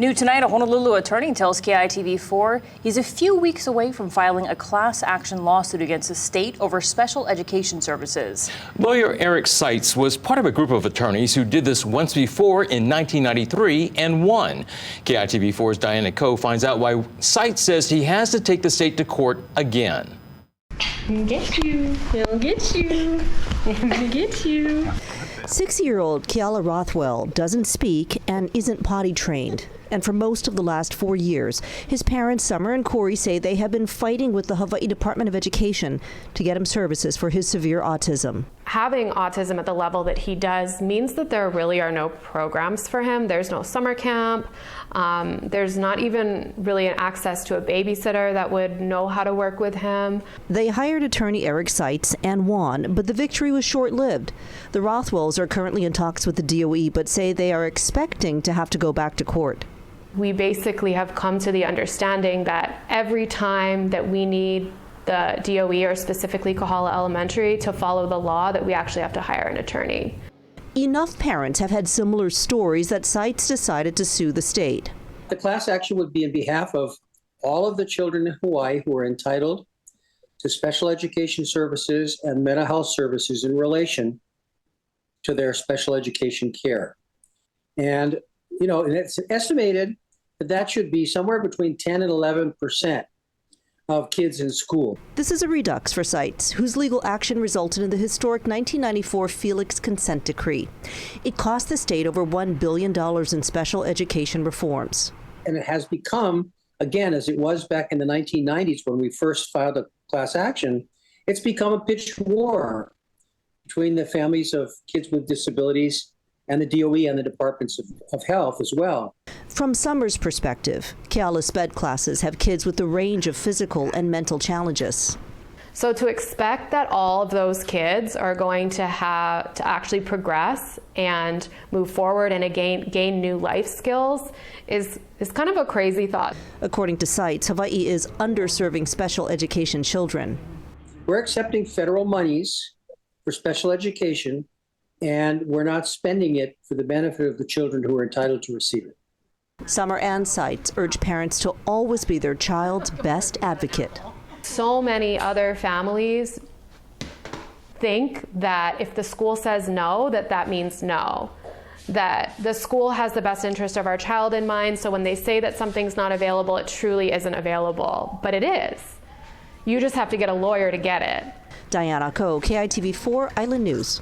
New tonight, a Honolulu attorney tells KITV4 he's a few weeks away from filing a class action lawsuit against the state over special education services. Lawyer Eric Seitz was part of a group of attorneys who did this once before in 1993 and won. KITV4's Diane finds out why Seitz says he has to take the state to court again. Get you. He'll get you. He'll get you. 6-year-old Kiala Rothwell doesn't speak and isn't potty trained. And for most of the last 4 years, his parents, Summer and Corey, say they have been fighting with the Hawaii Department of Education to get him services for his severe autism. Having autism at the level that he does means that there really are no programs for him. There's no summer camp. There's not even really an access to a babysitter that would know how to work with him. They hired attorney Eric Seitz and won, but the victory was short-lived. The Rothwells are currently in talks with the DOE, but say they are expecting to have to go back to court. We basically have come to the understanding that every time that we need the DOE, or specifically Kahala Elementary, to follow the law, that we actually have to hire an attorney. Enough parents have had similar stories that Seitz decided to sue the state. The class action would be in behalf of all of the children in Hawaii who are entitled to special education services and mental health services in relation to their special education care. And, and it's estimated that that should be somewhere between 10 and 11% of kids in school. This is a redux for Seitz, whose legal action resulted in the historic 1994 Felix Consent Decree. It cost the state over $1 billion in special education reforms. And it has become, again, as it was back in the 1990s when we first filed a class action, it's become a pitched war between the families of kids with disabilities and the DOE and the Departments of Health as well. From Summer's perspective, Kiala's SPED classes have kids with a range of physical and mental challenges. So to expect that all of those kids are going to have to actually progress and move forward and gain new life skills is kind of a crazy thought. According to Seitz, Hawaii is underserving special education children. We're accepting federal monies for special education, and we're not spending it for the benefit of the children who are entitled to receive it. Summer and Seitz urge parents to always be their child's best advocate. So many other families think that if the school says no, that means no. That the school has the best interest of our child in mind, so when they say that something's not available, it truly isn't available. But it is. You just have to get a lawyer to get it. Diane, KITV4 Island News.